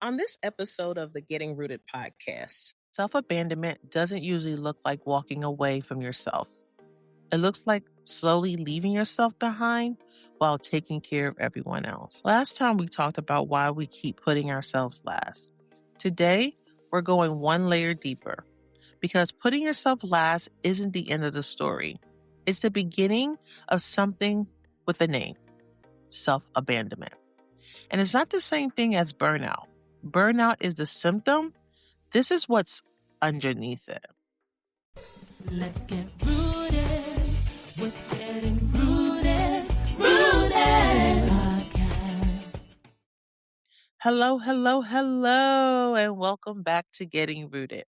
On this episode of the Getting Rooted podcast, self abandonment doesn't usually look like walking away from yourself. It looks like slowly leaving yourself behind while taking care of everyone else. Last time we talked about why we keep putting ourselves last. Today, we're going one layer deeper because putting yourself last isn't the end of the story. It's the beginning of something with a name: self abandonment. And it's not the same thing as burnout. Burnout is the symptom. This is what's underneath it. Let's get rooted with Getting Rooted, Rooted Podcast. Hello, and welcome back to Getting Rooted.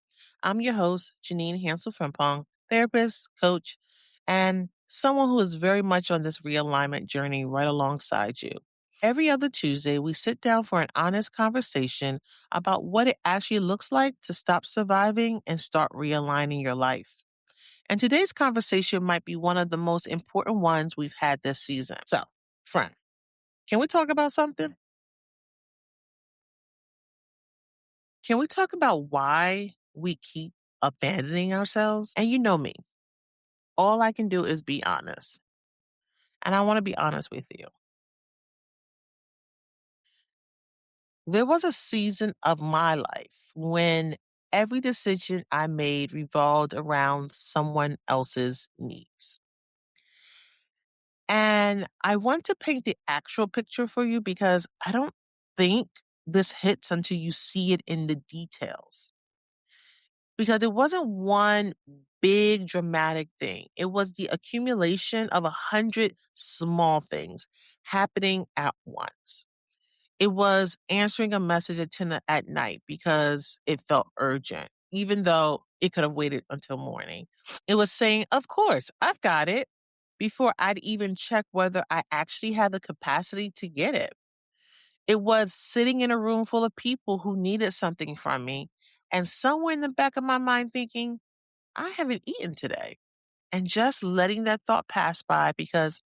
I'm your host, Jeanine Hansell-Frimpong, therapist, coach, and someone who is very much on this realignment journey right alongside you. Every other Tuesday, we sit down for an honest conversation about what it actually looks like to stop surviving and start realigning your life. And today's conversation might be one of the most important ones we've had this season. So, friend, can we talk about something? Can we talk about why we keep abandoning ourselves? And you know me, all I can do is be honest. And I want to be honest with you. There was a season of my life when every decision I made revolved around someone else's needs. And I want to paint the actual picture for you because I don't think this hits until you see it in the details. Because it wasn't one big dramatic thing. It was the accumulation of 100 small things happening at once. It was answering a message at 10 at night because it felt urgent, even though it could have waited until morning. It was saying, of course, I've got it, before I'd even check whether I actually had the capacity to get it. It was sitting in a room full of people who needed something from me, and somewhere in the back of my mind thinking, I haven't eaten today. And just letting that thought pass by because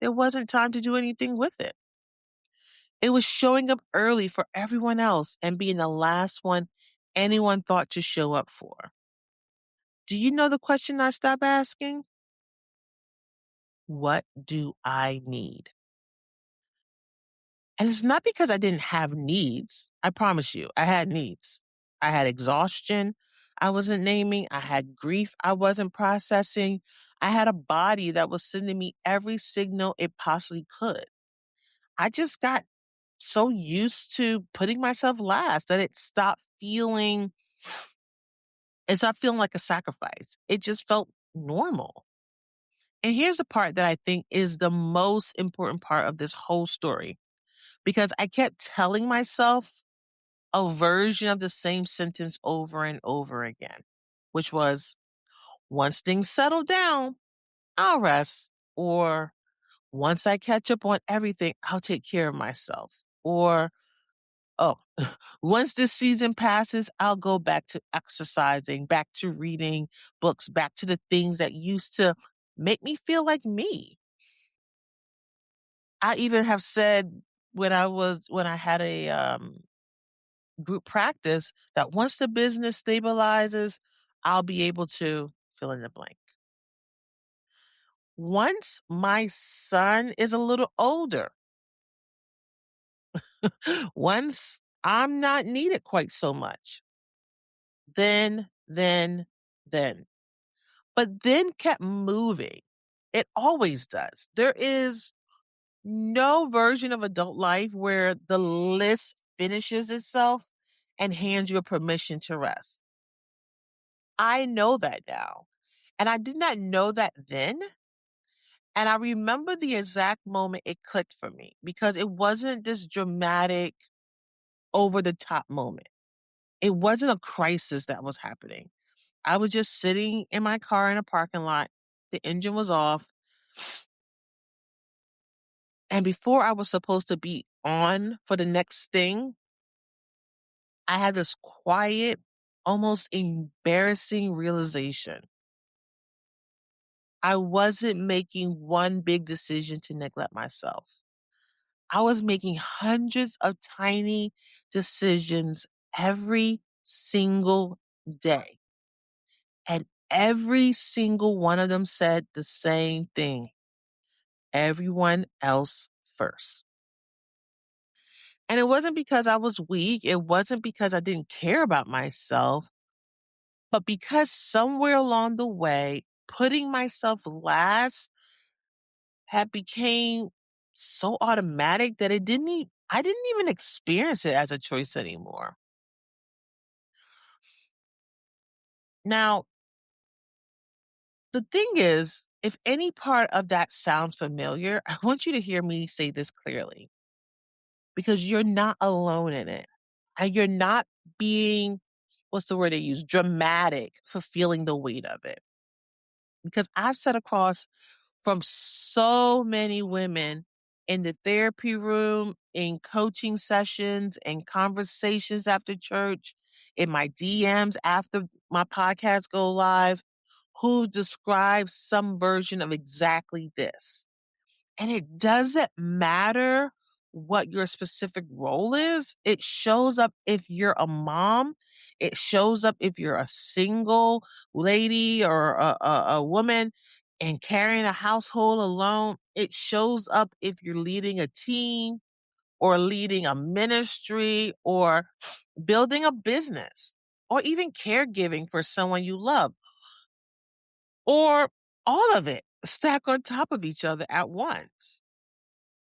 there wasn't time to do anything with it. It was showing up early for everyone else and being the last one anyone thought to show up for. Do you know the question I stopped asking? What do I need? And it's not because I didn't have needs. I promise you, I had needs. I had exhaustion I wasn't naming. I had grief I wasn't processing. I had a body that was sending me every signal it possibly could. I just got so used to putting myself last that it stopped feeling like a sacrifice. It just felt normal. And here's the part that I think is the most important part of this whole story, because I kept telling myself a version of the same sentence over and over again, which was, once things settle down, I'll rest. Or once I catch up on everything, I'll take care of myself. Or, oh, once this season passes, I'll go back to exercising, back to reading books, back to the things that used to make me feel like me. I even have said when I had a group practice that once the business stabilizes, I'll be able to fill in the blank. Once my son is a little older, once I'm not needed quite so much, then. But then kept moving. It always does. There is no version of adult life where the list finishes itself and hands you a permission to rest. I know that now. And I did not know that then. And I remember the exact moment it clicked for me because it wasn't this dramatic, over the top moment. It wasn't a crisis that was happening. I was just sitting in my car in a parking lot. The engine was off. And before I was supposed to be on for the next thing, I had this quiet, almost embarrassing realization. I wasn't making one big decision to neglect myself. I was making hundreds of tiny decisions every single day. And every single one of them said the same thing: everyone else first. And it wasn't because I was weak. It wasn't because I didn't care about myself, but because somewhere along the way, putting myself last had became so automatic that I didn't even experience it as a choice anymore. Now, the thing is, if any part of that sounds familiar, I want you to hear me say this clearly, because you're not alone in it. And you're not being, what's the word they use, dramatic for feeling the weight of it. Because I've sat across from so many women in the therapy room, in coaching sessions, in conversations after church, in my DMs after my podcast go live, who describe some version of exactly this. And it doesn't matter what your specific role is. It shows up if you're a mom. It shows up if you're a single lady or a woman and carrying a household alone. It shows up if you're leading a team or leading a ministry or building a business or even caregiving for someone you love, or all of it stacked on top of each other at once.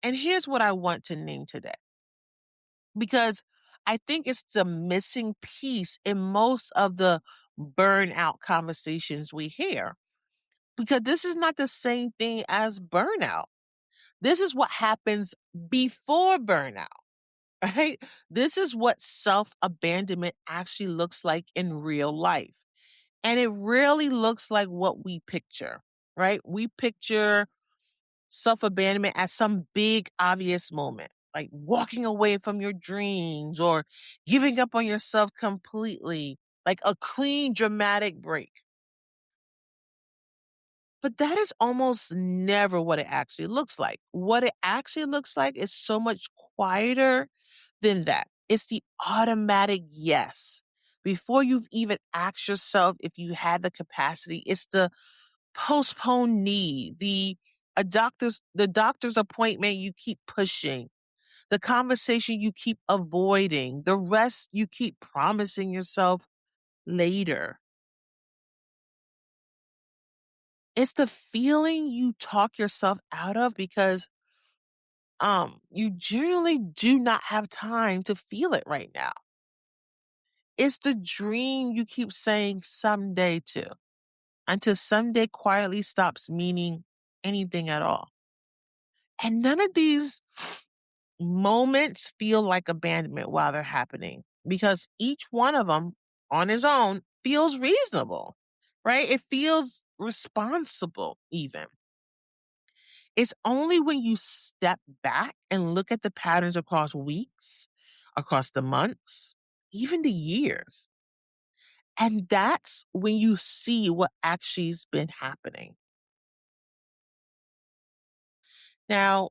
And here's what I want to name today, because I think it's the missing piece in most of the burnout conversations we hear. Because this is not the same thing as burnout. This is what happens before burnout, right? This is what self abandonment actually looks like in real life. And it really looks like what we picture, right? We picture self-abandonment as some big, obvious moment, like walking away from your dreams or giving up on yourself completely, like a clean, dramatic break. But that is almost never what it actually looks like. What it actually looks like is so much quieter than that. It's the automatic yes. Before you've even asked yourself if you had the capacity, it's the postponed need, the doctor's appointment you keep pushing, the conversation you keep avoiding, the rest you keep promising yourself later. It's the feeling you talk yourself out of because you generally do not have time to feel it right now. It's the dream you keep saying someday to, until someday quietly stops meaning anything at all. And none of these moments feel like abandonment while they're happening, because each one of them on its own feels reasonable, right? It feels responsible, even. It's only when you step back and look at the patterns across weeks, across the months, even the years. And that's when you see what actually's been happening. Now,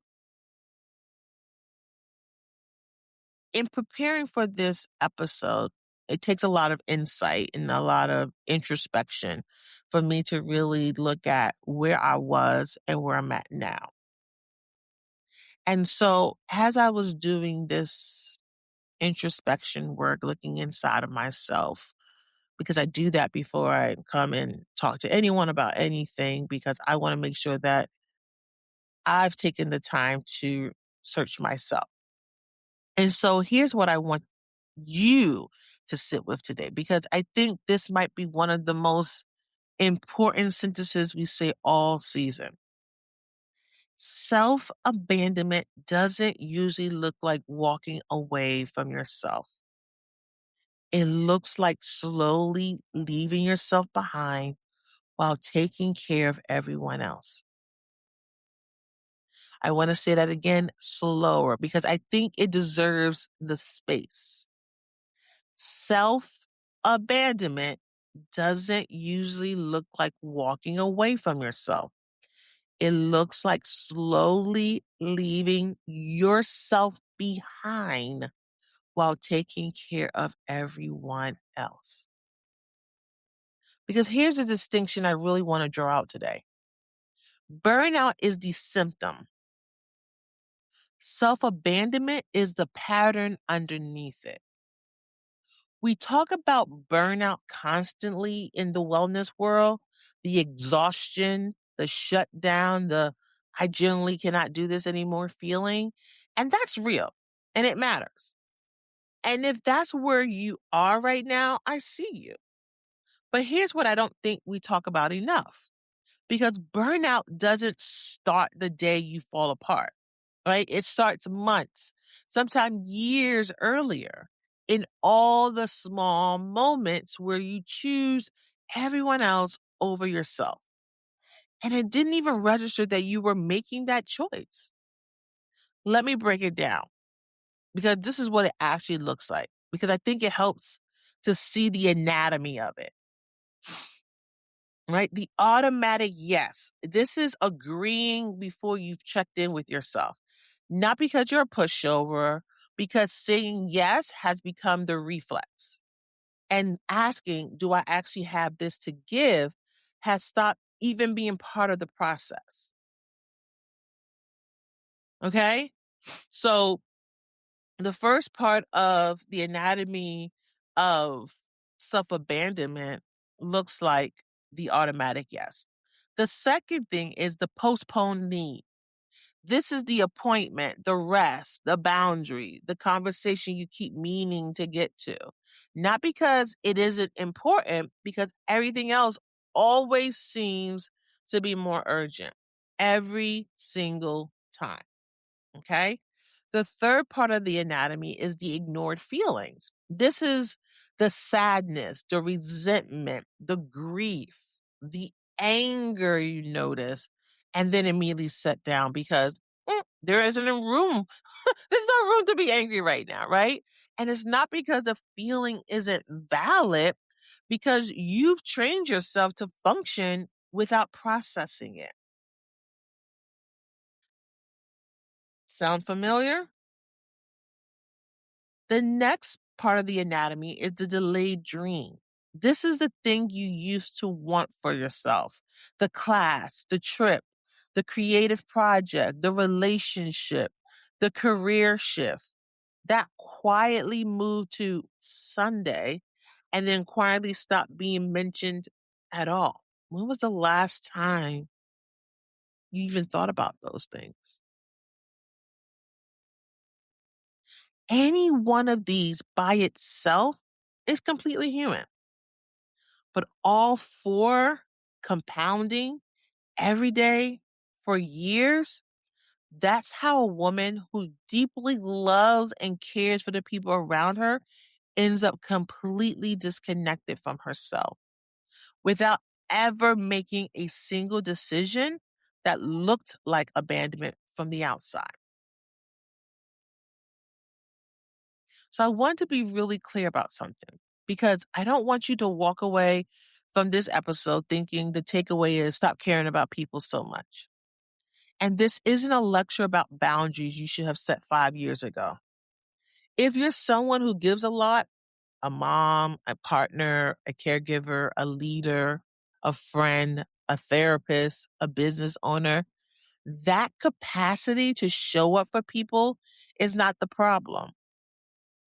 in preparing for this episode, it takes a lot of insight and a lot of introspection for me to really look at where I was and where I'm at now. And so, as I was doing this introspection work, looking inside of myself, because I do that before I come and talk to anyone about anything, because I want to make sure that I've taken the time to search myself. And so, here's what I want you to sit with today, because I think this might be one of the most important sentences we say all season. Self abandonment doesn't usually look like walking away from yourself. It looks like slowly leaving yourself behind while taking care of everyone else. I want to say that again slower, because I think it deserves the space. Self abandonment doesn't usually look like walking away from yourself. It looks like slowly leaving yourself behind while taking care of everyone else. Because here's the distinction I really want to draw out today. Burnout is the symptom. Self-abandonment is the pattern underneath it. We talk about burnout constantly in the wellness world, the exhaustion, the shutdown, the I generally cannot do this anymore feeling. And that's real and it matters. And if that's where you are right now, I see you. But here's what I don't think we talk about enough, because burnout doesn't start the day you fall apart, right? It starts months, sometimes years earlier, in all the small moments where you choose everyone else over yourself. And it didn't even register that you were making that choice. Let me break it down, because this is what it actually looks like, because I think it helps to see the anatomy of it. Right? The automatic yes. This is agreeing before you've checked in with yourself. Not because you're a pushover, because saying yes has become the reflex. And asking, do I actually have this to give, has stopped even being part of the process. Okay? So the first part of the anatomy of self-abandonment looks like the automatic yes. The second thing is the postponed need. This is the appointment, the rest, the boundary, the conversation you keep meaning to get to. Not because it isn't important, because everything else always seems to be more urgent every single time. Okay. The third part of the anatomy is the ignored feelings. This is the sadness, the resentment, the grief, the anger you notice, and then immediately set down because there isn't a room. There's no room to be angry right now, right? And it's not because the feeling isn't valid, because you've trained yourself to function without processing it. Sound familiar? The next part of the anatomy is the delayed dream. This is the thing you used to want for yourself: the class, the trip, the creative project, the relationship, the career shift. That quietly moved to Sunday and then quietly stopped being mentioned at all. When was the last time you even thought about those things? Any one of these by itself is completely human. But all four compounding every day for years, that's how a woman who deeply loves and cares for the people around her ends up completely disconnected from herself without ever making a single decision that looked like abandonment from the outside. So I want to be really clear about something, because I don't want you to walk away from this episode thinking the takeaway is stop caring about people so much. And this isn't a lecture about boundaries you should have set 5 years ago. If you're someone who gives a lot, a mom, a partner, a caregiver, a leader, a friend, a therapist, a business owner, that capacity to show up for people is not the problem.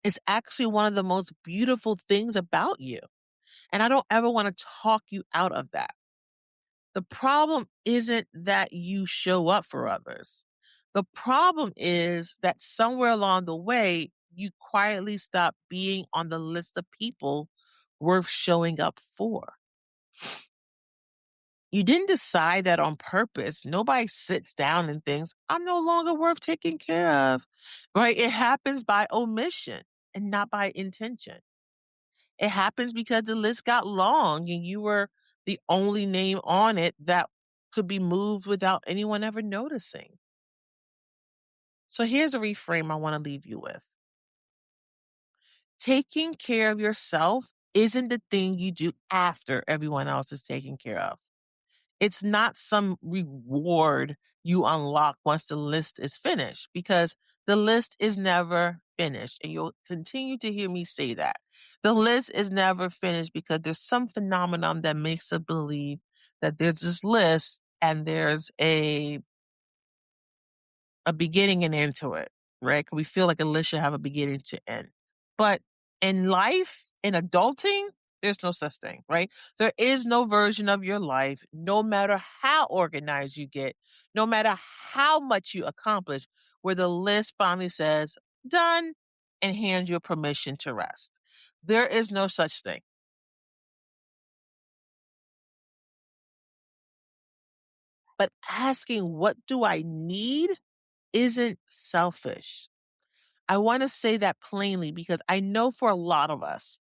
It's actually one of the most beautiful things about you. And I don't ever want to talk you out of that. The problem isn't that you show up for others. The problem is that somewhere along the way, you quietly stop being on the list of people worth showing up for. You didn't decide that on purpose. Nobody sits down and thinks, I'm no longer worth taking care of, right? It happens by omission and not by intention. It happens because the list got long and you were the only name on it that could be moved without anyone ever noticing. So here's a reframe I want to leave you with. Taking care of yourself isn't the thing you do after everyone else is taken care of. It's not some reward you unlock once the list is finished, because the list is never finished. And you'll continue to hear me say that. The list is never finished because there's some phenomenon that makes us believe that there's this list and there's a beginning and end to it, right? We feel like a list should have a beginning to end. But in life, in adulting, there's no such thing, right? There is no version of your life, no matter how organized you get, no matter how much you accomplish, where the list finally says, done, and hands you permission to rest. There is no such thing. But asking, what do I need, isn't selfish. I want to say that plainly because I know for a lot of us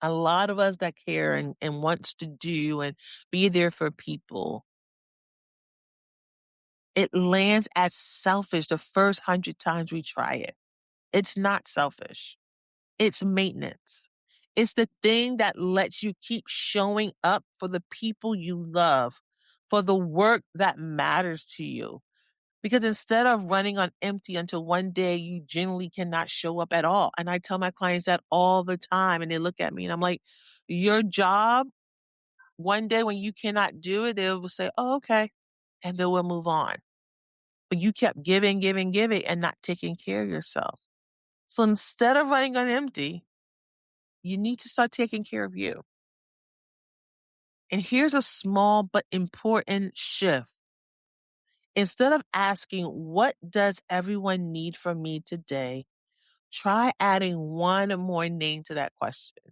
that care and wants to do and be there for people, it lands as selfish the first 100 times we try it. It's not selfish. It's maintenance. It's the thing that lets you keep showing up for the people you love, for the work that matters to you. Because instead of running on empty until one day you genuinely cannot show up at all. And I tell my clients that all the time, and they look at me and I'm like, your job, one day when you cannot do it, they will say, oh, okay. And then we'll move on. But you kept giving, giving, giving and not taking care of yourself. So instead of running on empty, you need to start taking care of you. And here's a small but important shift. Instead of asking, what does everyone need from me today? Try adding one more name to that question.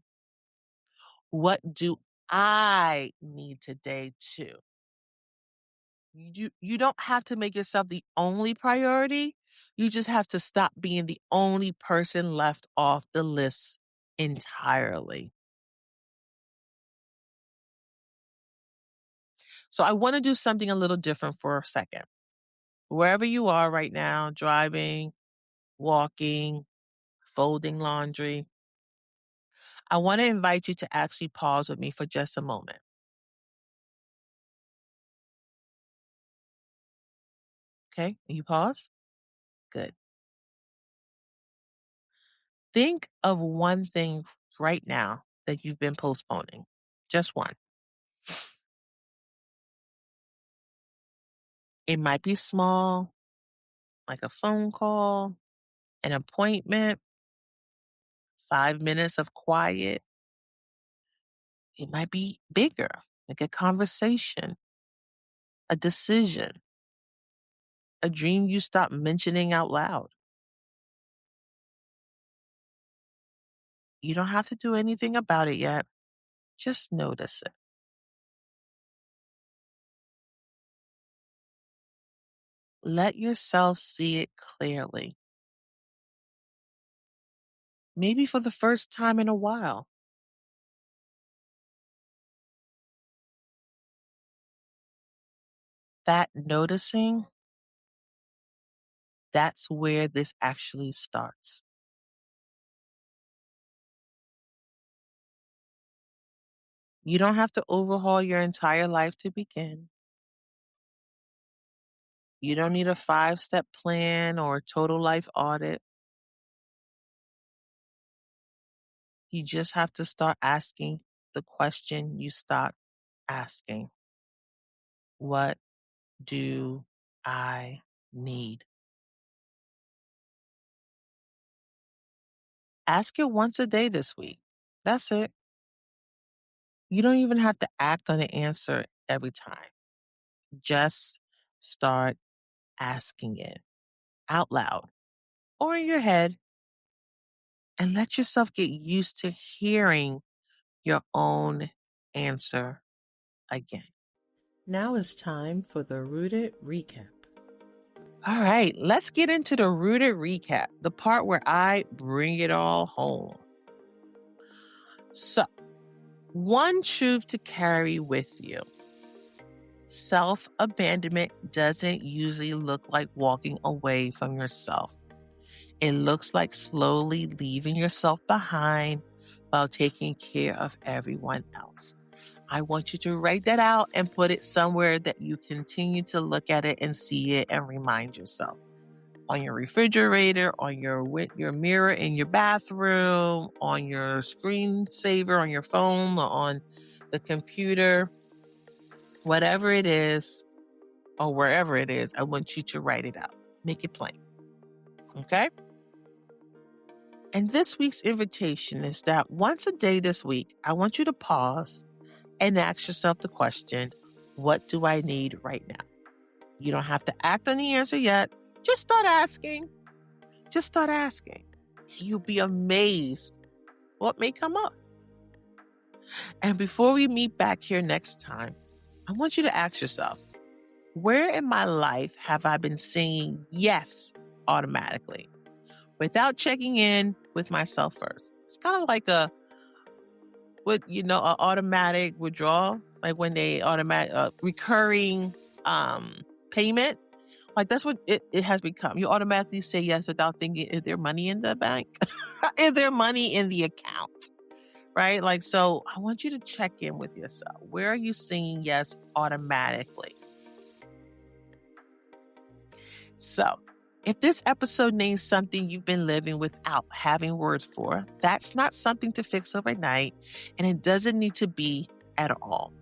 What do I need today too? You don't have to make yourself the only priority. You just have to stop being the only person left off the list entirely. So I want to do something a little different for a second. Wherever you are right now, driving, walking, folding laundry, I want to invite you to actually pause with me for just a moment. Okay? You pause? Good. Think of one thing right now that you've been postponing. Just one. It might be small, like a phone call, an appointment, 5 minutes of quiet. It might be bigger, like a conversation, a decision, a dream you stop mentioning out loud. You don't have to do anything about it yet. Just notice it. Let yourself see it clearly. Maybe for the first time in a while. That noticing, that's where this actually starts. You don't have to overhaul your entire life to begin. You don't need a 5-step plan or a total life audit. You just have to start asking the question you stopped asking. What do I need? Ask it once a day this week. That's it. You don't even have to act on the answer every time. Just start asking it out loud or in your head and let yourself get used to hearing your own answer again. Now it's time for the Rooted Recap. All right, let's get into the Rooted Recap, the part where I bring it all home. So, one truth to carry with you. Self-abandonment doesn't usually look like walking away from yourself. It looks like slowly leaving yourself behind while taking care of everyone else. I want you to write that out and put it somewhere that you continue to look at it and see it and remind yourself. On your refrigerator, on your mirror in your bathroom, on your screensaver, on your phone, or on the computer, whatever it is, or wherever it is, I want you to write it out. Make it plain. Okay? And this week's invitation is that once a day this week, I want you to pause and ask yourself the question, what do I need right now? You don't have to act on the answer yet. Just start asking. Just start asking. You'll be amazed what may come up. And before we meet back here next time, I want you to ask yourself, where in my life have I been saying yes automatically without checking in with myself first? It's kind of like an automatic withdrawal, like when they recurring payment. Like that's what it has become. You automatically say yes without thinking, is there money in the bank? Is there money in the account? Right? Like, so I want you to check in with yourself. Where are you saying yes automatically? So if this episode names something you've been living without having words for, that's not something to fix overnight, and it doesn't need to be at all.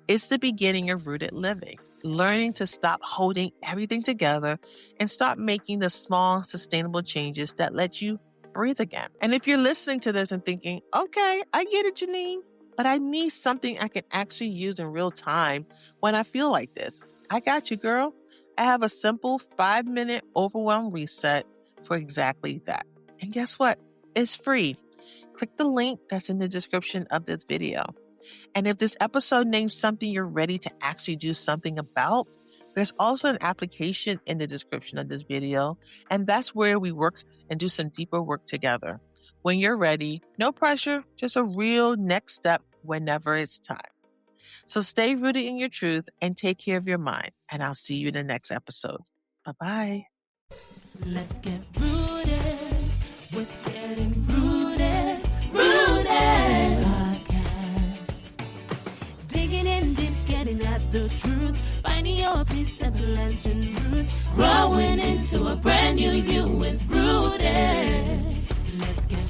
It's the beginning of rooted living, learning to stop holding everything together and start making the small, sustainable changes that let you breathe again. And if you're listening to this and thinking, okay, I get it, Jeanine, but I need something I can actually use in real time when I feel like this, I got you, girl. I have a simple 5-minute overwhelm reset for exactly that. And guess what? It's free. Click the link that's in the description of this video. And if this episode names something you're ready to actually do something about, there's also an application in the description of this video. And that's where we work and do some deeper work together. When you're ready, no pressure, just a real next step whenever it's time. So stay rooted in your truth and take care of your mind. And I'll see you in the next episode. Bye-bye. Let's get rooted with getting rooted. Rooted podcast. Digging in deep, getting at the truth. Finding your peace at the lantern root. Growing into a brand new you with Rooted. Let's get